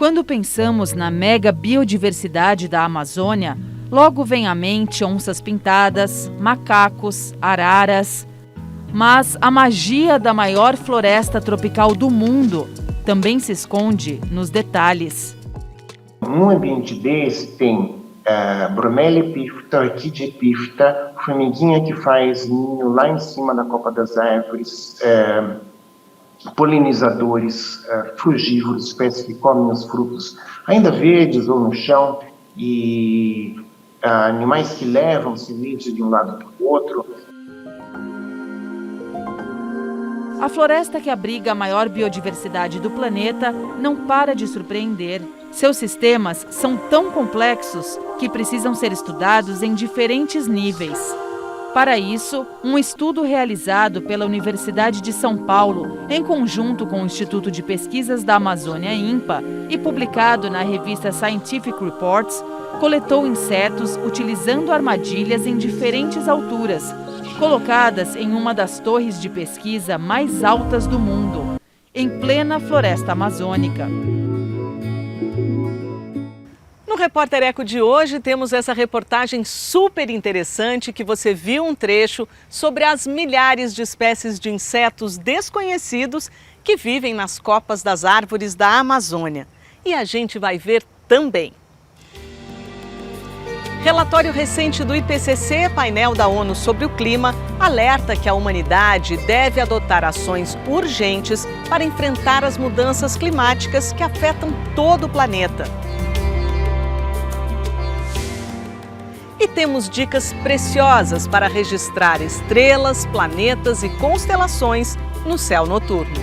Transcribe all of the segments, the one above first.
Quando pensamos na mega biodiversidade da Amazônia, logo vem à mente onças pintadas, macacos, araras. Mas a magia da maior floresta tropical do mundo também se esconde nos detalhes. Num ambiente desse tem bromélia epífita, orquídea epífita, formiguinha que faz ninho lá em cima da copa das árvores, polinizadores, frugívoros, espécies que comem os frutos ainda verdes ou no chão, e animais que levam sementes de um lado para o outro. A floresta que abriga a maior biodiversidade do planeta não para de surpreender. Seus sistemas são tão complexos que precisam ser estudados em diferentes níveis. Para isso, um estudo realizado pela Universidade de São Paulo, em conjunto com o Instituto de Pesquisas da Amazônia, INPA, e publicado na revista Scientific Reports, coletou insetos utilizando armadilhas em diferentes alturas, colocadas em uma das torres de pesquisa mais altas do mundo, em plena floresta amazônica. No Repórter Eco de hoje temos essa reportagem super interessante que você viu um trecho sobre as milhares de espécies de insetos desconhecidos que vivem nas copas das árvores da Amazônia. E a gente vai ver também. Relatório recente do IPCC, painel da ONU sobre o clima, alerta que a humanidade deve adotar ações urgentes para enfrentar as mudanças climáticas que afetam todo o planeta. E temos dicas preciosas para registrar estrelas, planetas e constelações no céu noturno.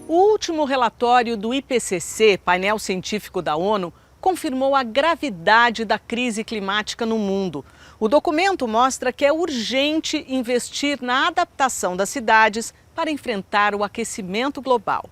O último relatório do IPCC, painel científico da ONU, confirmou a gravidade da crise climática no mundo. O documento mostra que é urgente investir na adaptação das cidades para enfrentar o aquecimento global.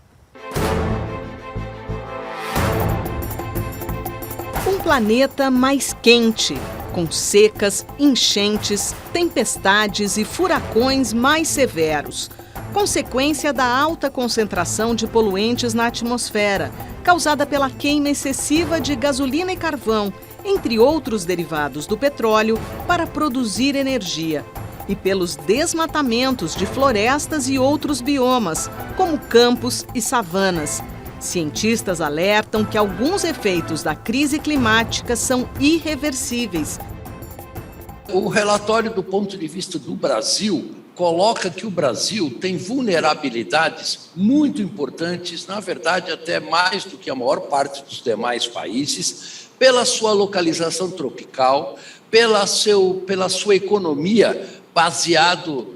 Um planeta mais quente, com secas, enchentes, tempestades e furacões mais severos, consequência da alta concentração de poluentes na atmosfera, causada pela queima excessiva de gasolina e carvão, entre outros derivados do petróleo, para produzir energia, e pelos desmatamentos de florestas e outros biomas, como campos e savanas. Cientistas alertam que alguns efeitos da crise climática são irreversíveis. O relatório, do ponto de vista do Brasil, coloca que o Brasil tem vulnerabilidades muito importantes, na verdade até mais do que a maior parte dos demais países, pela sua localização tropical, pela sua economia baseado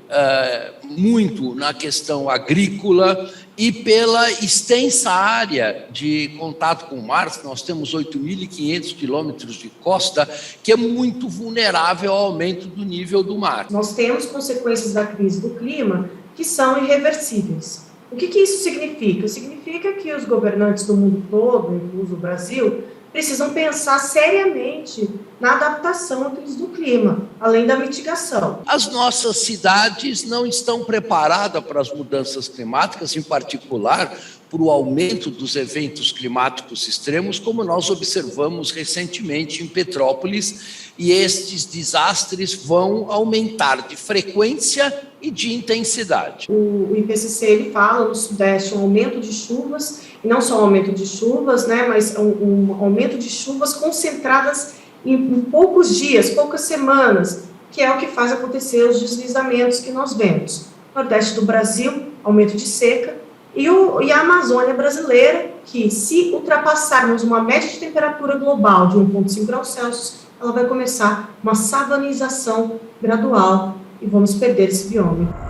muito na questão agrícola e pela extensa área de contato com o mar. Nós temos 8.500 quilômetros de costa, que é muito vulnerável ao aumento do nível do mar. Nós temos consequências da crise do clima que são irreversíveis. O que isso significa? Significa que os governantes do mundo todo, inclusive o Brasil, precisam pensar seriamente na adaptação à crise do clima, além da mitigação. As nossas cidades não estão preparadas para as mudanças climáticas, em particular para o aumento dos eventos climáticos extremos, como nós observamos recentemente em Petrópolis, e estes desastres vão aumentar de frequência e de intensidade. O IPCC ele fala no Sudeste um aumento de chuvas, e não só um aumento de chuvas, né, mas um aumento de chuvas concentradas em poucos dias, poucas semanas, que é o que faz acontecer os deslizamentos que nós vemos. Nordeste do Brasil, aumento de seca, e a Amazônia brasileira, que se ultrapassarmos uma média de temperatura global de 1,5 graus Celsius, ela vai começar uma savanização gradual e vamos perder esse bioma.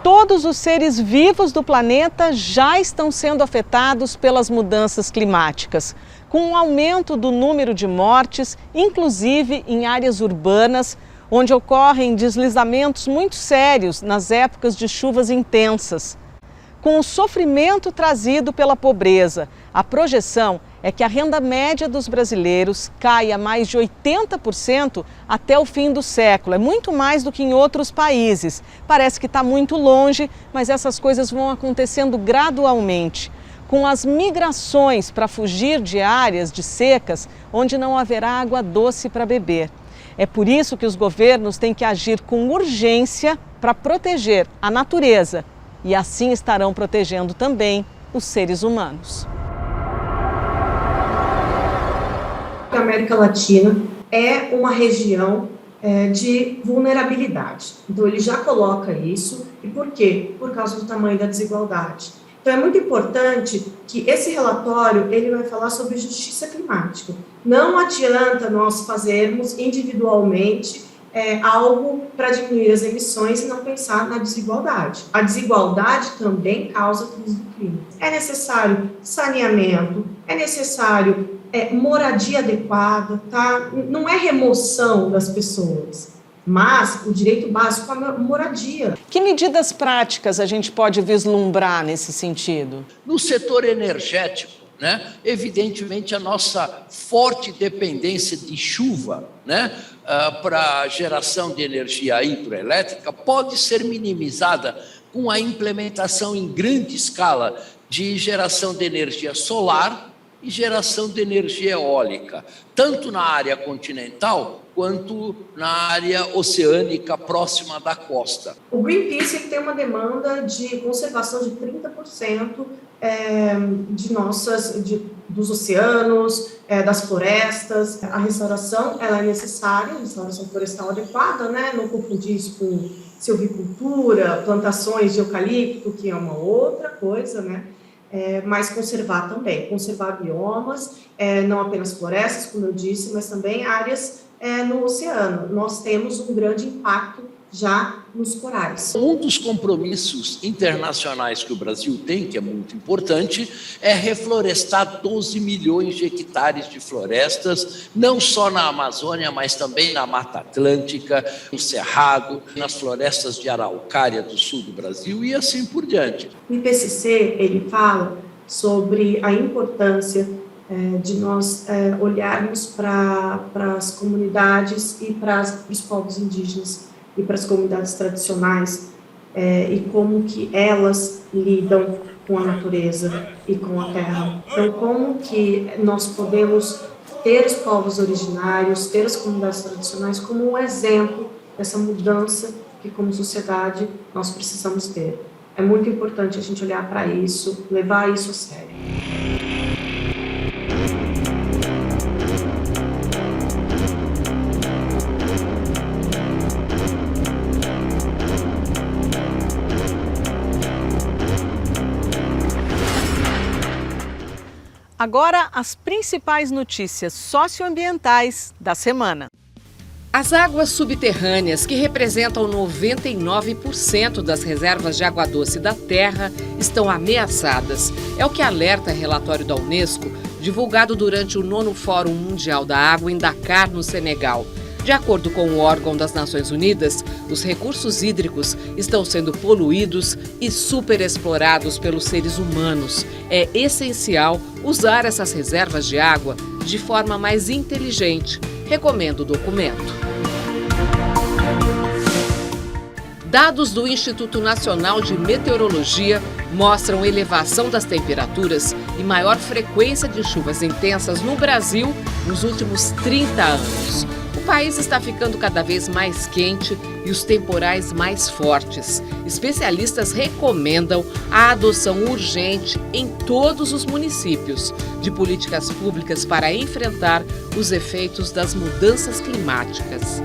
Todos os seres vivos do planeta já estão sendo afetados pelas mudanças climáticas, com um aumento do número de mortes, inclusive em áreas urbanas, onde ocorrem deslizamentos muito sérios nas épocas de chuvas intensas. Com o sofrimento trazido pela pobreza, a projeção é que a renda média dos brasileiros caia mais de 80% até o fim do século. É muito mais do que em outros países. Parece que está muito longe, mas essas coisas vão acontecendo gradualmente, com as migrações para fugir de áreas de secas onde não haverá água doce para beber. É por isso que os governos têm que agir com urgência para proteger a natureza e assim estarão protegendo também os seres humanos. A América Latina é uma região de vulnerabilidade. Então, ele já coloca isso. E por quê? Por causa do tamanho da desigualdade. Então, é muito importante que esse relatório ele vai falar sobre justiça climática. Não adianta nós fazermos individualmente algo para diminuir as emissões e não pensar na desigualdade. A desigualdade também causa crise do clima. É necessário saneamento, é necessário moradia adequada, tá? Não é remoção das pessoas, mas o direito básico é a moradia. Que medidas práticas a gente pode vislumbrar nesse sentido? No setor energético, né, evidentemente a nossa forte dependência de chuva, né, para geração de energia hidroelétrica pode ser minimizada com a implementação em grande escala de geração de energia solar e geração de energia eólica, tanto na área continental quanto na área oceânica próxima da costa. O Greenpeace tem uma demanda de conservação de 30% dos oceanos, das florestas. A restauração ela é necessária, a restauração florestal adequada, né? Não confundir isso com silvicultura, plantações de eucalipto, que é uma outra coisa, né? Mas conservar também, conservar biomas, não apenas florestas, como eu disse, mas também áreas no oceano. Nós temos um grande impacto já nos corais. Um dos compromissos internacionais que o Brasil tem, que é muito importante, é reflorestar 12 milhões de hectares de florestas, não só na Amazônia, mas também na Mata Atlântica, no Cerrado, nas florestas de araucária do sul do Brasil e assim por diante. O IPCC, ele fala sobre a importância de nós olharmos para as comunidades e para os povos indígenas e para as comunidades tradicionais e como que elas lidam com a natureza e com a terra. Então, como que nós podemos ter os povos originários, ter as comunidades tradicionais como um exemplo dessa mudança que, como sociedade, nós precisamos ter. É muito importante a gente olhar para isso, levar isso a sério. Agora, as principais notícias socioambientais da semana. As águas subterrâneas, que representam 99% das reservas de água doce da Terra, estão ameaçadas. É o que alerta o relatório da Unesco, divulgado durante o 9º Fórum Mundial da Água em Dakar, no Senegal. De acordo com o órgão das Nações Unidas, os recursos hídricos estão sendo poluídos e superexplorados pelos seres humanos. É essencial usar essas reservas de água de forma mais inteligente, recomenda o documento. Dados do Instituto Nacional de Meteorologia mostram elevação das temperaturas e maior frequência de chuvas intensas no Brasil nos últimos 30 anos. O país está ficando cada vez mais quente e os temporais mais fortes. Especialistas recomendam a adoção urgente em todos os municípios de políticas públicas para enfrentar os efeitos das mudanças climáticas.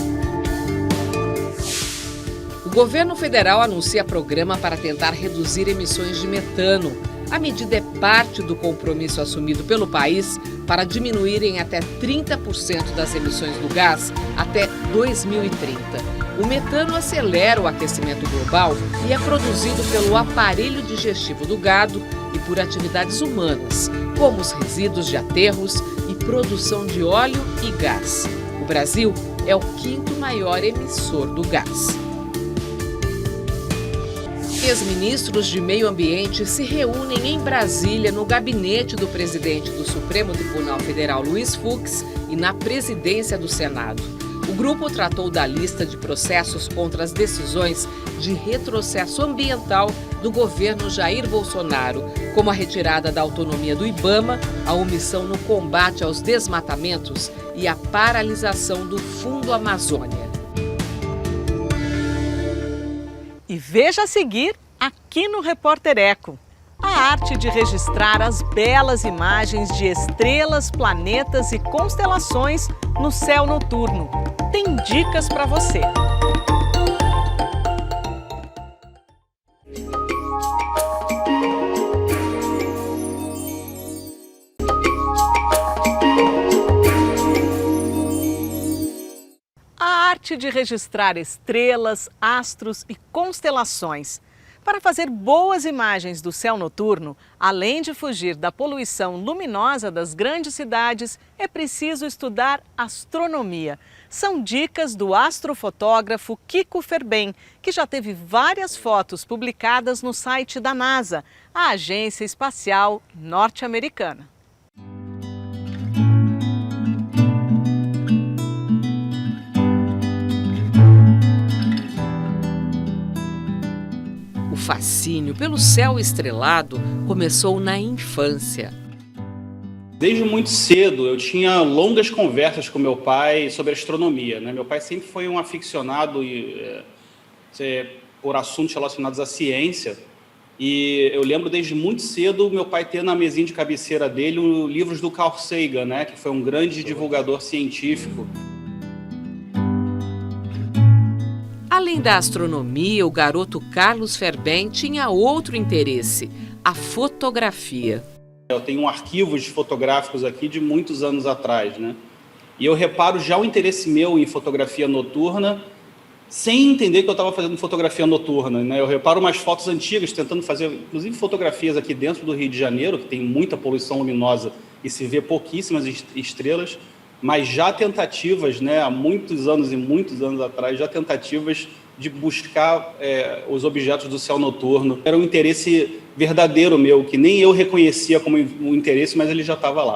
O governo federal anuncia programa para tentar reduzir emissões de metano. A medida é parte do compromisso assumido pelo país para diminuir em até 30% das emissões do gás até 2030. O metano acelera o aquecimento global e é produzido pelo aparelho digestivo do gado e por atividades humanas, como os resíduos de aterros e produção de óleo e gás. O Brasil é o 5º maior emissor do gás. Ex-ministros de Meio Ambiente se reúnem em Brasília, no gabinete do presidente do Supremo Tribunal Federal, Luiz Fux, e na presidência do Senado. O grupo tratou da lista de processos contra as decisões de retrocesso ambiental do governo Jair Bolsonaro, como a retirada da autonomia do IBAMA, a omissão no combate aos desmatamentos e a paralisação do Fundo Amazônia. E veja a seguir, aqui no Repórter Eco, a arte de registrar as belas imagens de estrelas, planetas e constelações no céu noturno. Tem dicas para você. A arte de registrar estrelas, astros e constelações. Para fazer boas imagens do céu noturno, além de fugir da poluição luminosa das grandes cidades, é preciso estudar astronomia. São dicas do astrofotógrafo Kiko Ferben, que já teve várias fotos publicadas no site da NASA, a agência espacial norte-americana. O fascínio pelo céu estrelado começou na infância. Desde muito cedo eu tinha longas conversas com meu pai sobre astronomia, né? Meu pai sempre foi um aficionado por assuntos relacionados à ciência, e eu lembro desde muito cedo meu pai ter na mesinha de cabeceira dele livros do Carl Sagan, né? Que foi um grande divulgador científico. Além da astronomia, o garoto Carlos Ferben tinha outro interesse, a fotografia. Eu tenho arquivos fotográficos aqui de muitos anos atrás, né? E eu reparo já o interesse meu em fotografia noturna, sem entender que eu estava fazendo fotografia noturna, né? Eu reparo umas fotos antigas, tentando fazer, inclusive, fotografias aqui dentro do Rio de Janeiro, que tem muita poluição luminosa e se vê pouquíssimas estrelas, mas já tentativas, né, há muitos anos e muitos anos atrás, já tentativas de buscar os objetos do céu noturno. Era um interesse verdadeiro meu, que nem eu reconhecia como um interesse, mas ele já estava lá.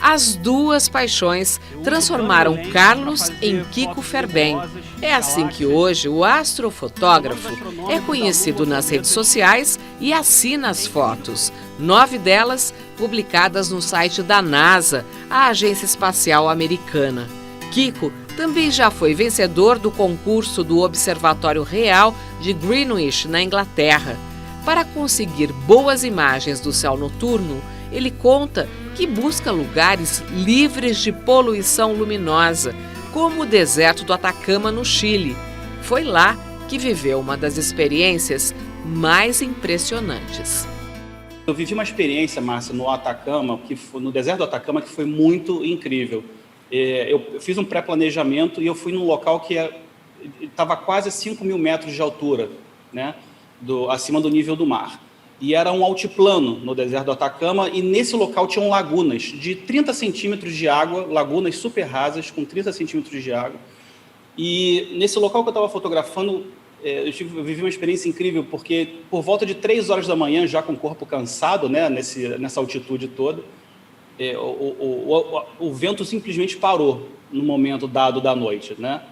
As duas paixões transformaram Carlos em Kiko Ferben. É assim que hoje o astrofotógrafo é conhecido nas redes sociais e assina as fotos, 9 delas publicadas no site da NASA, a agência espacial americana. Kiko também já foi vencedor do concurso do Observatório Real de Greenwich, na Inglaterra. Para conseguir boas imagens do céu noturno, ele conta que busca lugares livres de poluição luminosa, como o deserto do Atacama, no Chile. Foi lá que viveu uma das experiências mais impressionantes. Eu vivi uma experiência, Márcia, no Atacama, no deserto do Atacama, que foi muito incrível. Eu fiz um pré-planejamento e eu fui num local que estava quase 5 mil metros de altura, né, acima do nível do mar. E era um altiplano no deserto do Atacama, e nesse local tinham lagunas de 30 centímetros de água, lagunas super rasas, com 30 centímetros de água. E nesse local que eu estava fotografando, eu vivi uma experiência incrível, porque por volta de 3 horas da manhã, já com o corpo cansado, né, nessa altitude toda, o vento simplesmente parou no momento dado da noite, né?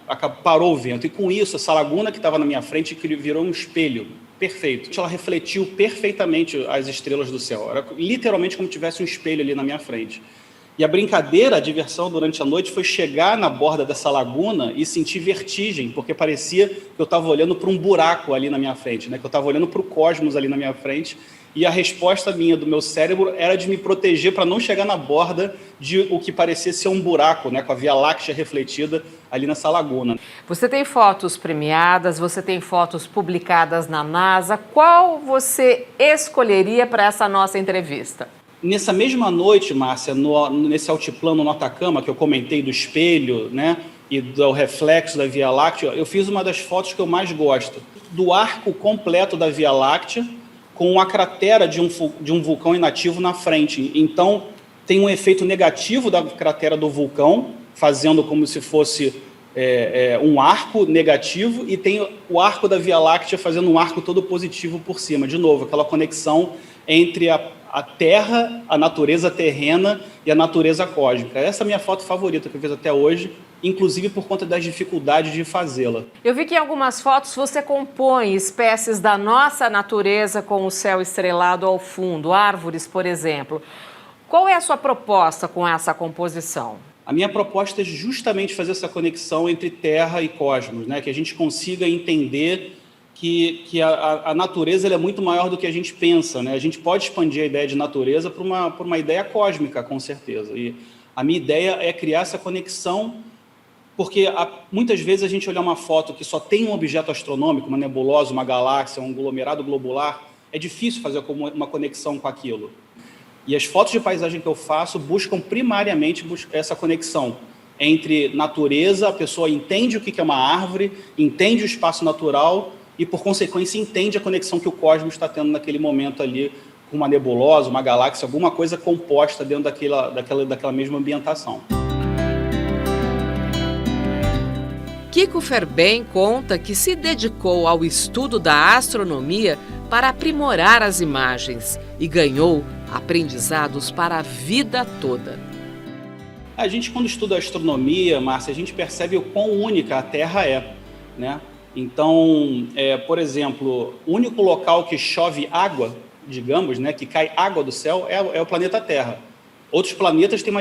Parou o vento, e com isso, essa laguna que estava na minha frente virou um espelho perfeito. Ela refletiu perfeitamente as estrelas do céu. Era literalmente como se tivesse um espelho ali na minha frente. E a brincadeira, a diversão durante a noite foi chegar na borda dessa laguna e sentir vertigem, porque parecia que eu estava olhando para um buraco ali na minha frente, né? Que eu estava olhando para o cosmos ali na minha frente, e a resposta minha do meu cérebro era de me proteger para não chegar na borda de o que parecia ser um buraco, né? Com a Via Láctea refletida ali nessa laguna. Você tem fotos premiadas, você tem fotos publicadas na NASA. Qual você escolheria para essa nossa entrevista? Nessa mesma noite, Márcia, nesse altiplano no Atacama, que eu comentei do espelho, né, e do reflexo da Via Láctea, eu fiz uma das fotos que eu mais gosto, do arco completo da Via Láctea, com a cratera de um vulcão inativo na frente. Então, tem um efeito negativo da cratera do vulcão, fazendo como se fosse um arco negativo e tem o arco da Via Láctea fazendo um arco todo positivo por cima. De novo, aquela conexão entre a Terra, a natureza terrena e a natureza cósmica. Essa é a minha foto favorita que eu fiz até hoje, inclusive por conta das dificuldades de fazê-la. Eu vi que em algumas fotos você compõe espécies da nossa natureza com o céu estrelado ao fundo, árvores, por exemplo. Qual é a sua proposta com essa composição? A minha proposta é justamente fazer essa conexão entre Terra e cosmos, né? Que a gente consiga entender que a natureza ela é muito maior do que a gente pensa, né? A gente pode expandir a ideia de natureza por uma ideia cósmica, com certeza. E a minha ideia é criar essa conexão, porque muitas vezes a gente olhar uma foto que só tem um objeto astronômico, uma nebulosa, uma galáxia, um aglomerado globular, é difícil fazer uma conexão com aquilo. E as fotos de paisagem que eu faço buscam primariamente essa conexão entre natureza, a pessoa entende o que é uma árvore, entende o espaço natural e, por consequência, entende a conexão que o cosmos está tendo naquele momento ali com uma nebulosa, uma galáxia, alguma coisa composta dentro daquela mesma ambientação. Kiko Ferben conta que se dedicou ao estudo da astronomia para aprimorar as imagens e ganhou aprendizados para a vida toda. A gente, quando estuda astronomia, Márcia, a gente percebe o quão única a Terra é, né? Então, por exemplo, o único local que chove água, digamos, né, que cai água do céu, é o planeta Terra. Outros planetas têm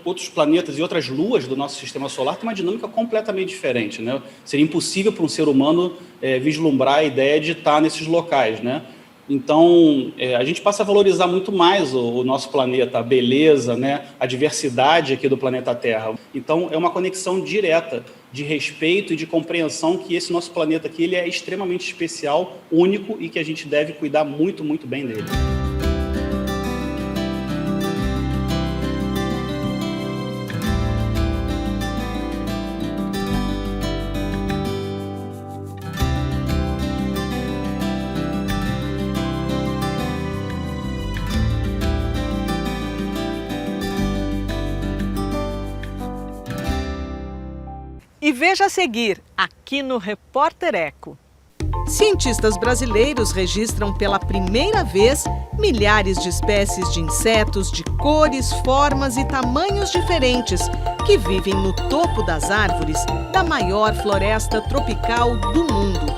outros planetas e outras luas do nosso sistema solar têm uma dinâmica completamente diferente, né? Seria impossível para um ser humano vislumbrar a ideia de estar nesses locais, né? Então, a gente passa a valorizar muito mais o nosso planeta, a beleza, né, a diversidade aqui do planeta Terra. Então, é uma conexão direta de respeito e de compreensão que esse nosso planeta aqui ele é extremamente especial, único e que a gente deve cuidar muito, muito bem dele. E veja a seguir, aqui no Repórter Eco. Cientistas brasileiros registram pela primeira vez milhares de espécies de insetos de cores, formas e tamanhos diferentes que vivem no topo das árvores da maior floresta tropical do mundo.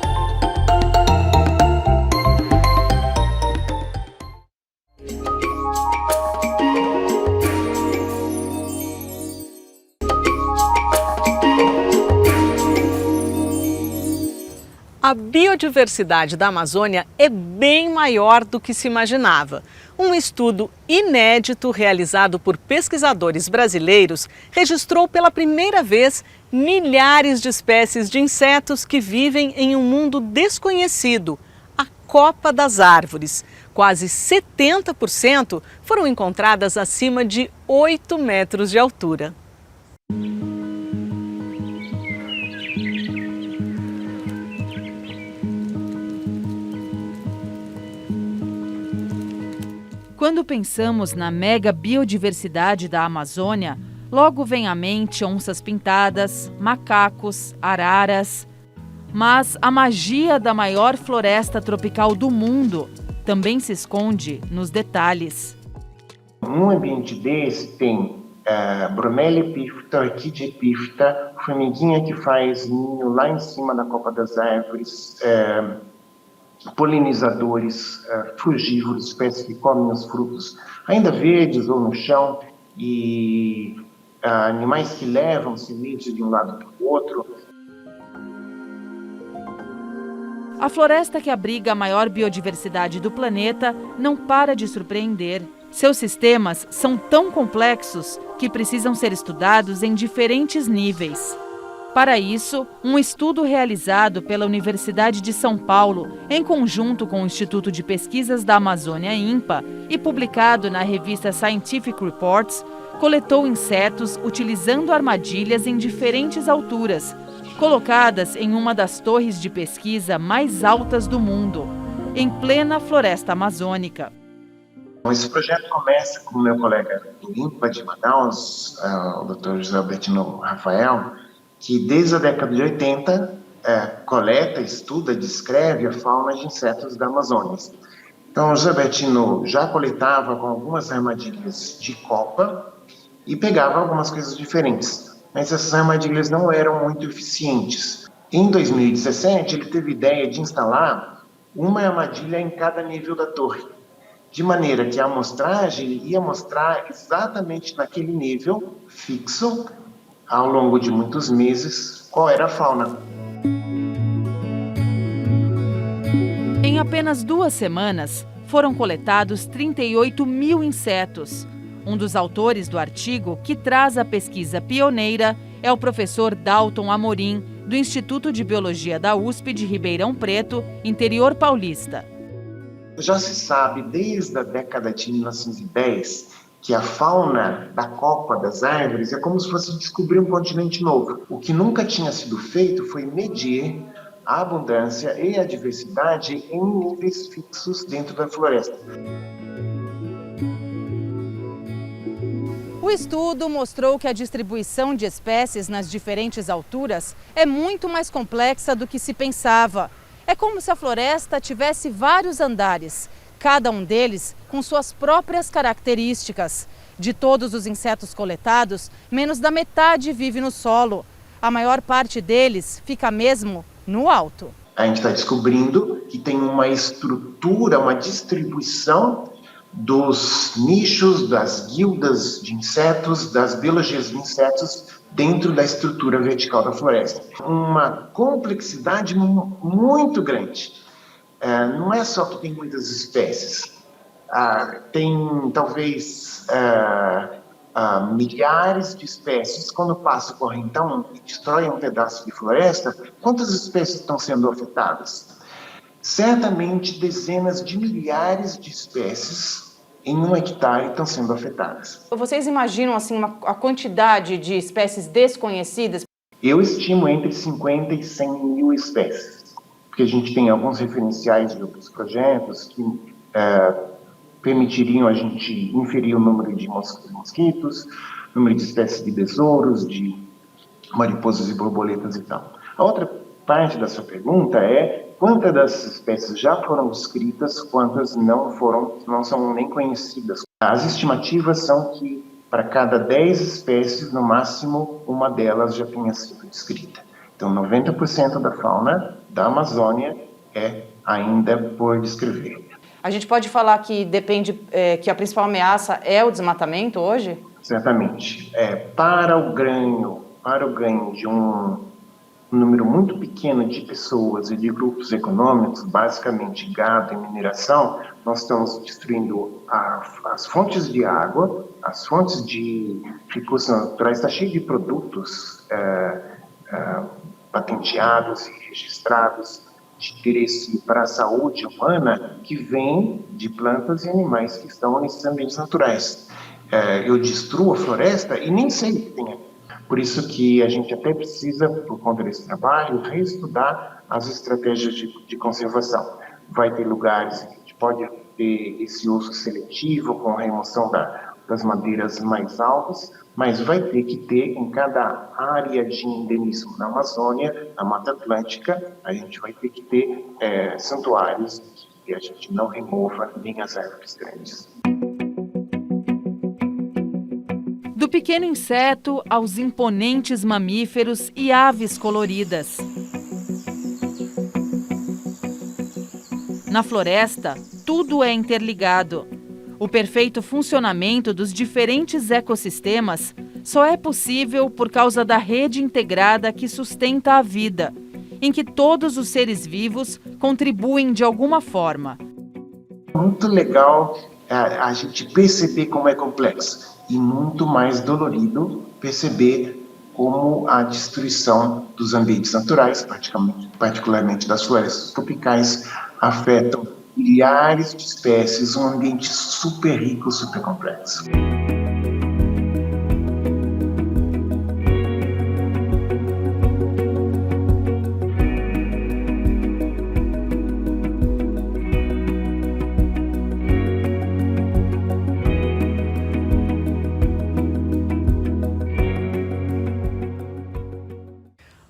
A biodiversidade da Amazônia é bem maior do que se imaginava. Um estudo inédito realizado por pesquisadores brasileiros registrou pela primeira vez milhares de espécies de insetos que vivem em um mundo desconhecido, a copa das árvores. Quase 70% foram encontradas acima de 8 metros de altura. Quando pensamos na mega biodiversidade da Amazônia, logo vem à mente onças pintadas, macacos, araras. Mas a magia da maior floresta tropical do mundo também se esconde nos detalhes. Num ambiente desse tem bromélia epífita, orquídea epífita, formiguinha que faz ninho lá em cima da copa das árvores, polinizadores, frugívoros, espécies que comem os frutos ainda verdes ou no chão, e animais que levam sementes de um lado para o outro. A floresta que abriga a maior biodiversidade do planeta não para de surpreender. Seus sistemas são tão complexos que precisam ser estudados em diferentes níveis. Para isso, um estudo realizado pela Universidade de São Paulo, em conjunto com o Instituto de Pesquisas da Amazônia, INPA, e publicado na revista Scientific Reports, coletou insetos utilizando armadilhas em diferentes alturas, colocadas em uma das torres de pesquisa mais altas do mundo, em plena floresta amazônica. Esse projeto começa com o meu colega do INPA de Manaus, o Dr. José Albertino Rafael, que desde a década de 80 coleta, estuda, descreve a fauna de insetos da Amazônia. Então, o José Bettino já coletava com algumas armadilhas de copa e pegava algumas coisas diferentes, mas essas armadilhas não eram muito eficientes. Em 2017, ele teve ideia de instalar uma armadilha em cada nível da torre, de maneira que a amostragem ia mostrar exatamente naquele nível fixo, ao longo de muitos meses, qual era a fauna. Em apenas 2 semanas, foram coletados 38 mil insetos. Um dos autores do artigo, que traz a pesquisa pioneira, é o professor Dalton Amorim, do Instituto de Biologia da USP de Ribeirão Preto, interior paulista. Já se sabe desde a década de 1910 que a fauna da copa das árvores é como se fosse descobrir um continente novo. O que nunca tinha sido feito foi medir a abundância e a diversidade em níveis fixos dentro da floresta. O estudo mostrou que a distribuição de espécies nas diferentes alturas é muito mais complexa do que se pensava. É como se a floresta tivesse vários andares, cada um deles com suas próprias características. De todos os insetos coletados, menos da metade vive no solo. A maior parte deles fica mesmo no alto. A gente está descobrindo que tem uma estrutura, uma distribuição dos nichos, das guildas de insetos, das biologias de insetos dentro da estrutura vertical da floresta. Uma complexidade muito grande. Não é só que tem muitas espécies, tem talvez milhares de espécies. Quando passa o correntão e destrói um pedaço de floresta, quantas espécies estão sendo afetadas? Certamente dezenas de milhares de espécies em 1 hectare estão sendo afetadas. Vocês imaginam assim a quantidade de espécies desconhecidas? Eu estimo entre 50 e 100 mil espécies, porque a gente tem alguns referenciais de outros projetos que permitiriam a gente inferir o número de mosquitos, número de espécies de besouros, de mariposas e borboletas e tal. A outra parte da sua pergunta é quantas dessas espécies já foram descritas, quantas não são nem conhecidas. As estimativas são que para cada 10 espécies, no máximo, uma delas já tenha sido descrita. Então, 90% da fauna da Amazônia é ainda por descrever. A gente pode falar que depende, que a principal ameaça é o desmatamento hoje? Certamente. Para o ganho de um número muito pequeno de pessoas e de grupos econômicos, basicamente gado e mineração, nós estamos destruindo as fontes de água, as fontes de recursos naturais. Está cheio de produtos patenteados e registrados de interesse para a saúde humana que vêm de plantas e animais que estão nesses ambientes naturais. Eu destruo a floresta e nem sei o que tem aqui. Por isso que a gente até precisa, por conta desse trabalho, reestudar as estratégias de conservação. Vai ter lugares que a gente pode ter esse uso seletivo com a remoção das madeiras mais altas, mas vai ter que ter em cada área de endemismo na Amazônia, na Mata Atlântica, a gente vai ter que ter santuários que a gente não remova nem as árvores grandes. Do pequeno inseto aos imponentes mamíferos e aves coloridas. Na floresta, tudo é interligado. O perfeito funcionamento dos diferentes ecossistemas só é possível por causa da rede integrada que sustenta a vida, em que todos os seres vivos contribuem de alguma forma. Muito legal a gente perceber como é complexo e muito mais dolorido perceber como a destruição dos ambientes naturais, particularmente das florestas tropicais, afetam milhares de espécies, um ambiente super rico, super complexo.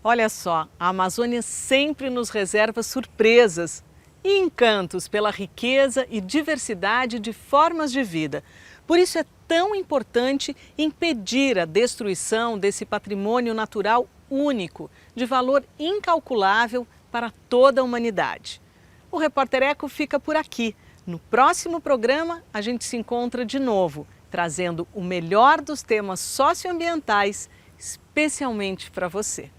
Olha só, a Amazônia sempre nos reserva surpresas e encantos pela riqueza e diversidade de formas de vida. Por isso é tão importante impedir a destruição desse patrimônio natural único, de valor incalculável para toda a humanidade. O Repórter Eco fica por aqui. No próximo programa, a gente se encontra de novo, trazendo o melhor dos temas socioambientais, especialmente para você.